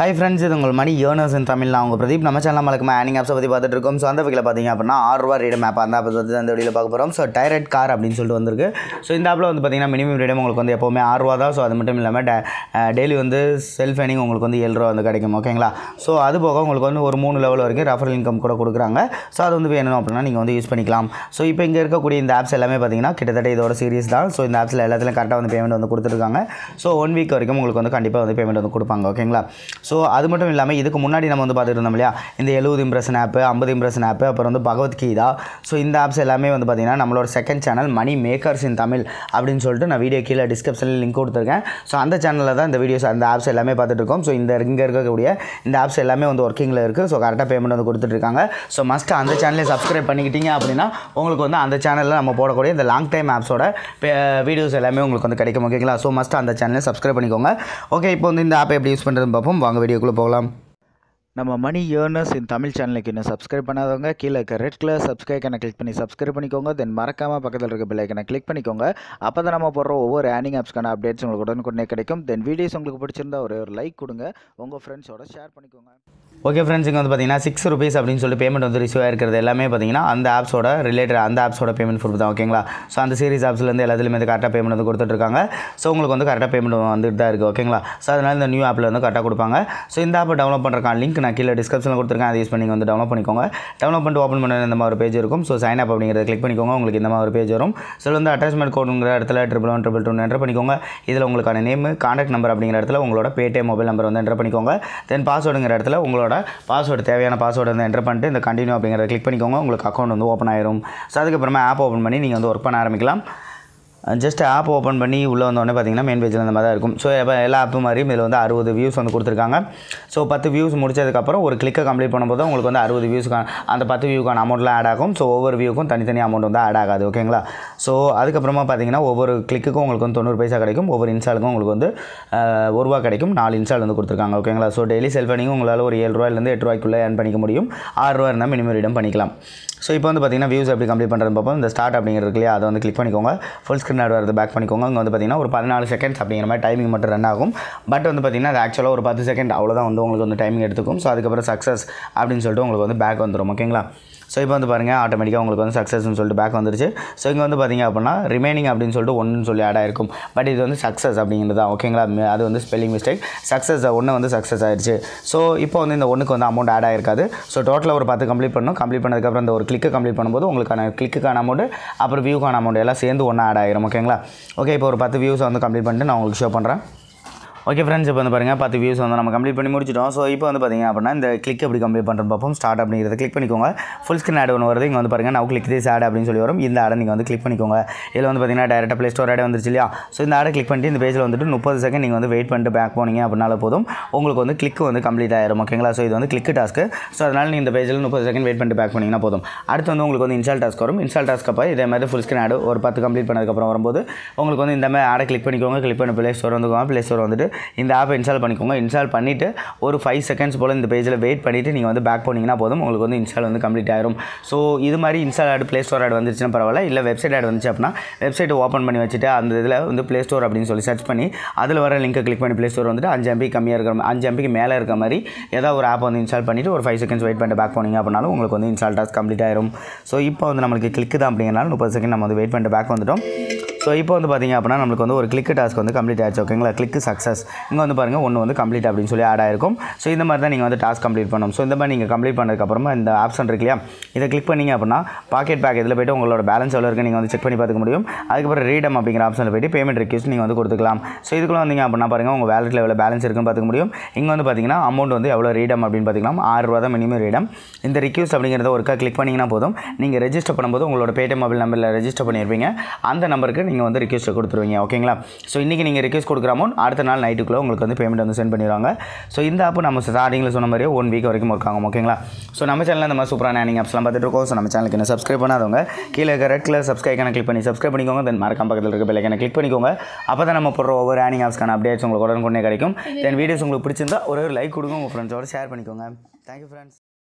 Hi friends, இது உங்கள் மணி earners இன் தமிழ். நான் உங்கள் பிரதீப். நம்ம சேனல் மறக்காம ஏர்னிங் ஆப்ஸை பற்றி பார்த்துட்டு இருக்கோம். ஸோ அந்த வகையில் பார்த்தீங்க அப்படின்னா ₹6 ரீடம் ஆப் அந்த ஆப் வந்து அந்த வீடியோவில் பார்க்க போகிறோம். ஸோ டைரக்ட் கார் அப்படின்னு சொல்லிட்டு வந்திருக்கு. ஸோ இந்த ஆப்பில் வந்து பார்த்தீங்கன்னா மினிமம் ரீடம் உங்களுக்கு வந்து எப்போவுமே ₹6 தான். ஸோ அது மட்டும் இல்லாமல் டெய்லி வந்து செல்ஃப் ஏர்னிங் உங்களுக்கு வந்து ₹7 வந்து கிடைக்கும். ஓகேங்களா? ஸோ அது போக உங்களுக்கு வந்து ஒரு 3 லெவல் வரைக்கும் ரெஃபரல் இன்கம் கூட கொடுக்குறாங்க. ஸோ அது வந்து வேணும் அப்படின்னா நீங்கள் வந்து யூஸ் பண்ணிக்கலாம். ஸோ இப்போ இங்கே இருக்கக்கூடிய இந்த ஆப்ஸ் எல்லாமே பார்த்தீங்கன்னா கிட்டத்தட்ட இதோட சீரிஸ் தான். ஸோ இந்த ஆப்ஸில் எல்லாத்துலையும் கரெக்டாக வந்து பேமெண்ட் வந்து கொடுத்துருக்காங்க. ஸோ 1 வீக் வரைக்கும் உங்களுக்கு வந்து கண்டிப்பாக வந்து பேமெண்ட் வந்து கொடுப்பாங்க. ஓகேங்களா? ஸோ அது மட்டும் இல்லாமல் இதுக்கு முன்னாடி நம்ம வந்து பார்த்துட்டு இருந்தோம் இல்லையா, இந்த 70 இம்ப்ரெஷன் ஆப், 50 இம்ப்ரெஷன் ஆப், அப்புறம் வந்து பகவத்கீதா. ஸோ இந்த ஆப்ஸ் எல்லாமே வந்து பார்த்தீங்கன்னா நம்மளோட செகண்ட் சேனல் மணி மேக்கர்ஸ் இன் தமிழ் அப்படின்னு சொல்லிட்டு நான் வீடியோ கீழே டிஸ்கிரிப்ஷனில் லிங்க் கொடுத்துருக்கேன். ஸோ அந்த சேனலில் தான் இந்த வீடியோஸ் அந்த ஆப்ஸ் எல்லாமே பார்த்துட்டு இருக்கோம். ஸோ இங்கே இருக்கக்கூடிய இந்த ஆப்ஸ் எல்லாமே வந்து ஒர்க்கிங்கில் இருக்குது. ஸோ கரெக்டாக பேமெண்ட் வந்து கொடுத்துட்ருக்காங்க. ஸோ மஸ்ட் அந்த சேனலை சப்ஸ்கிரைப் பண்ணிக்கிட்டீங்க அப்படின்னா உங்களுக்கு வந்து அந்த சேனலில் நம்ம போடக்கூடிய இந்த லாங் டைம் ஆப்ஸோட வீடியோஸ் எல்லாமே உங்களுக்கு வந்து கிடைக்கும். ஓகேங்களா? ஸோ மஸ்ட் அந்த சேனலை சப்ஸ்கிரைப் பண்ணிக்கோங்க. ஓகே, இப்போ வந்து இந்த ஆப்பை எப்படி யூஸ் பண்ணுறதுன்னு பார்ப்போம். வாங்க வீடியோக்குள்ளே போகலாம். நம்ம மணி ஏர்னர்ஸ் இன் தமிழ் சேனலுக்கு இன்னும் சப்ஸ்கிரைப் பண்ணாதவங்க கீழே இருக்க ரெட் கலர் சப்ஸ்கிரைப் ஐக்கனை கிளிக் பண்ணி சப்ஸ்கிரைப் பண்ணிக்கோங்க. தென் மறக்காமல் பக்கத்தில் இருக்க பெல் ஐக்கனை கிளிக் பண்ணிக்கோங்க. அப்போ தான் நம்ம போடுற ஒவ்வொரு ஏர்னிங் ஆப்ஸ்க்கான அப்டேட்ஸ் உங்களுக்கு உடனுக்குடனே கிடைக்கும். தென் வீடியோஸ் உங்களுக்கு பிடிச்சிருந்தா ஒரு லைக் கொடுங்க, உங்கள் ஃப்ரெண்ட்ஸோட ஷேர் பண்ணிக்கோங்க. ஓகே ஃப்ரெண்ட்ஸ், இங்கே வந்து பார்த்தீங்கன்னா ₹6 அப்படின்னு சொல்லிட்டு பேமெண்ட் வந்து ரிசீவ் ஆகிருக்கிறது எல்லாமே பார்த்தீங்கன்னா அந்த ஆப்ஸோட ரிலேட்டட் அந்த ஆப்ஸோட பேமெண்ட் ப்ரூஃப் தான். ஓகேங்களா? ஸோ அந்த சீரிஸ் ஆப்ஸ்லேருந்து எல்லாத்துலேயுமே வந்து கரெக்டாக பேமெண்ட் வந்து கொடுத்துட்ருக்காங்க. ஸோ உங்களுக்கு வந்து கரெக்டாக பேமெண்ட் வந்துட்டு தான் இருக்குது. ஓகேங்களா? ஸோ அதனால் இந்த நியூ ஆப்பில் வந்து கரெக்டாக கொடுப்பாங்க. ஸோ இந்த ஆப்பை டவுன்லோட் பண்ணுறக்கான லிங்க் நான் கீழே டிஸ்கிரிப்ஷனில் கொடுத்துருக்கேன். அதை யூஸ் பண்ணி வந்து டவுன்லோட் பண்ணிக்கோங்க. டவுன்லோட் பண்ணிட்டு ஓப்பன் பண்ண இந்த மாதிரி ஒரு பேஜ் இருக்கும். ஸோ சைன் அப் அப்படிங்கிறத கிளிக் பண்ணிக்கோங்க. உங்களுக்கு இந்த மாதிரி ஒரு பேஜ் வரும். ஸோ வந்து அட்டாச்மெண்ட் கோடுங்கிற இடத்துல 111122 என்டர் பண்ணிக்கோங்க. இதில் உங்களுக்கான நேம், கான்டாக்ட் நம்பர் அப்படிங்கிற இடத்துல உங்களோட பேடிஎம் மொபைல் நம்பர் வந்து என்டர் பண்ணிக்கோங்க. தென் பாஸ்வேர்டுங்கிற இடத்துல உங்களோட பாஸ்வேர்டு தேவையான பாஸ்வேர்டு வந்து என்டர் பண்ணிட்டு இந்த கண்டினியூ அப்படிங்கிறத கிளிக் பண்ணிக்கோங்க. உங்களுக்கு அக்கௌண்ட் வந்து ஓப்பன் ஆயிரும். ஸோ அதுக்கப்புறமா ஆப் ஓப்பன் பண்ணி நீங்கள் வந்து ஒர்க் பண்ண ஆரம்பிக்கலாம். ஜஸ்ட் ஆப் ஓப்பன் பண்ணி உள்ளே வந்தோடனே பார்த்தீங்கன்னா மெயின் பேஜில் இந்த மாதிரி தான் இருக்கும். ஸோ இப்போ எல்லா ஆப்பும் மாதிரியும் இதில் வந்து 60 வியூஸ் வந்து கொடுத்துருக்காங்க. ஸோ 10 வியூஸ் முடிச்சதுக்கப்புறம் ஒரு கிளிக்கை கம்ப்ளீட் பண்ணும்போது உங்களுக்கு வந்து 60 வியூஸ்க்கான அந்த 10 வியூக்கான அமௌண்ட்லாம் ஆட் ஆகும். ஸோ ஒவ்வொரு வியூக்கும் தனித்தனி அமௌண்ட் வந்து ஆட் ஆகாது. ஓகேங்களா? ஸோ அதுக்கப்புறமா பார்த்தீங்கன்னா ஒவ்வொரு கிளிக்குக்கும் உங்களுக்கு வந்து 90 பைசா கிடைக்கும். ஒவ்வொரு இன்ஸ்டாலுக்கும் உங்களுக்கு வந்து ₹1 கிடைக்கும். 4 இன்ஸ்டால் வந்து கொடுத்துருக்காங்க. ஓகேங்களா? ஸோ டெய்லி செல்ஃப் ஏர்னிங் உங்களால் ஒரு ₹7 8 ஏர்ன் பண்ணிக்க முடியும். ₹6 இருந்தால் மினிமம் ரீடம் பண்ணிக்கலாம். ஸோ இப்போ வந்து பார்த்தீங்கன்னா வியூஸ் எப்படி கம்ப்ளீட் பண்ணுறது பார்ப்போம். இந்த ஸ்டார்ட் அப்படிங்கிறது இல்லையா, அதை வந்து கிளிக் பண்ணிக்கோங்க. ஃபுல் ஸ்க்ரீன் ஆட் வரது பேக் பண்ணிக்கோங்க. இங்கே வந்து பார்த்தீங்கன்னா ஒரு 14 செகண்ட்ஸ் அப்படிங்கிற மாதிரி டைமிங் மட்டும் ரன் ஆகும். பட் வந்து பார்த்தீங்கன்னா அது ஆக்சுவலாக ஒரு 10 செகண்ட் அவ்வளோதான் வந்து உங்களுக்கு வந்து டைமிங் எடுத்துக்கும். ஸோ அதுக்கப்புறம் சக்ஸஸ் அப்படின்னு சொல்லிட்டு உங்களுக்கு வந்து பேக் வந்துடும். ஓகேங்களா? ஸோ இப்போ வந்து பாருங்கள் ஆட்டோமேட்டிக்காக உங்களுக்கு வந்து சக்ஸஸ்ன்னு சொல்லிட்டு பேக் வந்துருச்சு. ஸோ இங்கே வந்து பார்த்திங்க அப்படின்னா ரிமைனிங் அப்படின்னு சொல்லிட்டு 1ன்னு சொல்லி ஆட் ஆயிருக்கும். பட் இது வந்து சக்ஸஸ் அப்படிங்கிறது தான். ஓகேங்களா? அது வந்து ஸ்பெல்லிங் மிஸ்டேக். சக்ஸஸ் 1 வந்து சக்ஸஸ் ஆயிடுச்சு. ஸோ இப்போ வந்து இந்த 1க்கு வந்து அமௌண்ட் ஆட் ஆயிருக்காது. ஸோ டோட்டலாக ஒரு 10 கம்ப்ளீட் பண்ணணும். கம்ப்ளீட் பண்ணதுக்கப்புறம் இந்த ஒரு கிளிக்கை கம்ப்ளீட் பண்ணும்போது உங்களுக்கான கிளிக்குக்கான அமௌண்ட் அப்புறம் வியூக்கான அமௌண்ட் எல்லாம் சேர்ந்து ஒன்றா ஆட் ஆகிரும். ஓகேங்களா? ஓகே, இப்போ ஒரு 10 வியூஸை வந்து கம்ப்ளீட் பண்ணிட்டு நான் உங்களுக்கு ஷோ பண்ணுறேன். ஓகே ஃப்ரெண்ட்ஸ், இப்போ வந்து பாருங்கள் 10 வியூஸ் வந்து நம்ம கம்ப்ளீட் பண்ணி முடிச்சிட்டோம். ஸோ இப்போ வந்து பார்த்திங்க அப்படின்னா இந்த கிளிக் எப்படி கம்ப்ளீட் பண்ணுறது பார்ப்போம். ஸ்டார்ட் அப்படிங்கிறத கிளிக் பண்ணிக்கோங்க. ஃபுல் ஸ்க்ரீன் ஆட் ஒன்று வருது. இங்கே வந்து பாருங்கள் நான் கிளிக் திஸ் ஆட் அப்படின்னு சொல்லி வரும். இந்த ஆடை நீங்கள் வந்து கிளிக் பண்ணிக்கோங்க. இதில் வந்து பார்த்திங்கன்னா டேரெக்டாக ப்ளே ஸ்டோர் ஆடே வந்துருச்சு இல்லையா. ஸோ இந்த ஆடை கிளிக் பண்ணிட்டு இந்த பேஜில் வந்துட்டு 30 செகண்ட் நீங்கள் வந்து வெயிட் பண்ணிட்டு பேக் போனீங்க அப்படின்னால போதும் உங்களுக்கு வந்து கிளிக் வந்து கம்ப்ளீட் ஆயிரும். ஓகேங்களா? ஸோ இது வந்து கிளிக் டாஸ்க்கு. ஸோ அதனால் நீங்கள் இந்த பேஜில் 30 செகண்ட் வெயிட் பண்ணிட்டு பேக் பண்ணிங்கன்னா போதும். அடுத்து வந்து உங்களுக்கு வந்து இன்ஸ்டால் டாஸ்க் வரும். இன்ஸ்டால் டாஸ்க் அப்போ இதே மாதிரி ஃபுல் ஸ்க்ரீன் ஆடு ஒரு 10 கம்ப்ளீட் பண்ணதுக்கப்புறம் வரும்போது உங்களுக்கு வந்து இந்த மாதிரி ஆடை கிளிக் பண்ணிக்கோங்க. கிளிக் பண்ணி ப்ளே ஸ்டோர் வந்துக்கோங்க. ப்ளே ஸ்டோர் வந்துட்டு இந்த ஆப்பை இன்ஸ்டால் பண்ணிக்கோங்க. இன்ஸ்டால் பண்ணிவிட்டு ஒரு 5 செகண்ட்ஸ் போல் இந்த பேஜில் வெயிட் பண்ணிவிட்டு நீங்கள் வந்து பேக் போனீங்கன்னா போதும் உங்களுக்கு வந்து இன்ஸ்டால் வந்து கம்ப்ளீட் ஆயிரும். ஸோ இது மாதிரி install ad play store ad வந்துச்சுன்னா பரவாயில்ல. இல்லை வெப்சைட் ஆட் வந்துச்சு அப்படின்னா வெப்சைட் ஓப்பன் பண்ணி வச்சுட்டு அந்த இதில் வந்து ப்ளே ஸ்டோர் அப்படின்னு சொல்லி சர்ச் பண்ணி அதில் வர லிங்கை கிளிக் பண்ணி ப்ளே ஸ்டோர் வந்துட்டு 5 MB கம்மியாக இருக்கிற 5 MBக்கு மேலே இருக்க மாதிரி ஏதாவது ஒரு ஆப் வந்து இன்ஸ்டால் பண்ணிவிட்டு ஒரு 5 செகண்ட்ஸ் வெயிட் பண்ணிட்டு பேக் போனீங்க அப்படின்னாலும் உங்களுக்கு வந்து இன்ஸ்டால் டாஸ்க் கம்ப்ளீட் ஆயிரும். ஸோ இப்போ வந்து நம்மளுக்கு கிளிக் தான் அப்படிங்கிறனால 30 செகண்ட் நம்ம வந்து வெயிட் பண்ணிட்டு பேக் வந்துட்டோம். ஸோ இப்போ வந்து பார்த்திங்க அப்படின்னா நம்மளுக்கு வந்து ஒரு கிளிக் டாஸ்க் வந்து கம்ப்ளீட் ஆயிடுச்சு. ஓகேங்களா? Click success. இங்கே வந்து பாருங்கள் 1 வந்து கம்ப்ளீட் அப்படின்னு சொல்லி ஆட் ஆயிருக்கும். ஸோ இந்த மாதிரி தான் நீங்கள் வந்து டாஸ்க் கம்ப்ளீட் பண்ணணும். ஸோ இந்த மாதிரி நீங்கள் கம்ப்ளீட் பண்ணதுக்கப்புறமா இந்த ஆப்ஷன் இருக்கு இல்லையா, இதை கிளிக் பண்ணிங்க அப்படின்னா பாக்கெட் பேக் இதில் போய்ட்டு உங்களோட பேலன்ஸ் எவ்வளோ இருக்குது நீங்கள் வந்து செக் பண்ணி பார்த்துக்க முடியும். அதுக்கப்புறம் ரீடம் அப்படிங்கிற ஆப்ஷனில் போய்ட்டு பேமெண்ட் ரிக்வெஸ்ட் நீங்கள் வந்து கொடுத்துக்கலாம். ஸோ இதுக்குள்ளே வந்தீங்க அப்படின்னா பாருங்கள் உங்கள் வேலெட்டில் எவ்வளோ பேலன்ஸ் இருக்குன்னு பார்த்துக்க முடியும். இங்கே வந்து பார்த்தீங்கன்னா அமௌண்ட் வந்து எவ்வளோ ரீடம் அப்படின்னு பார்த்துக்கலாம். ₹6 தான் மினிமம் ரீடம். இந்த ரிக்வெஸ்ட் அப்படிங்கிறத ஒருக்கா கிளிக் பண்ணிங்கன்னா போதும் நீங்கள் ரெஜிஸ்டர் பண்ணும்போது உங்களோட பேடிஎம் மொபைல் நம்பரில் ரெஜிஸ்டர் பண்ணியிருப்பீங்க. அந்த நம்பருக்கு நீங்கள் வந்து ரிக்வெஸ்ட் கொடுத்துருவீங்க. ஓகேங்களா? ஸோ இன்றைக்கி நீங்கள் ரிக்வெஸ்ட் கொடுக்குற அமௌண்ட் அடுத்த நாள் நைட்டுக்குள்ளே உங்களுக்கு வந்து பேமெண்ட் வந்து சென்ட் பண்ணிடுவாங்க. ஸோ இந்த ஆப் நம்ம ஸ்டார்டிங்கில் சொன்ன மாதிரியே 1 வீக் வரைக்கும் ஒர்க் ஆகும். ஓகேங்களா? ஸோ நம்ம சேனலில் இந்த மாதிரி சூப்பரான ஏர்னிங் ஆப்ஸ்லாம் பார்த்துட்டு இருக்கோம். ஸோ நம்ம சேனலுக்கு என்ன சப்ஸ்கிரைப் பண்ணாதவங்க கீழே இருக்க ரெட் கலர் சப்ஸ்கிரைப் ஐக்கனை கிளிக் பண்ணி சப்ஸ்கிரைப் பண்ணிக்கோங்க. தென் மறக்காம பக்கத்தில் இருக்க பெல் ஐக்கனை கிளிக் பண்ணிக்கோங்க. அப்போ தான் நம்ம போடுற ஒவ்வொரு ஏர்னிங் ஆப்ஸ்க்கான அப்டேட்ஸ் உங்களுக்கு உடனுக்குடனே கிடைக்கும். தென் வீடியோஸ் உங்களுக்கு பிடிச்சிருந்தா ஒரு லைக் கொடுங்க, உங்கள் ஃப்ரெண்ட்ஸோட ஷேர் பண்ணிக்கோங்க. Thank you friends.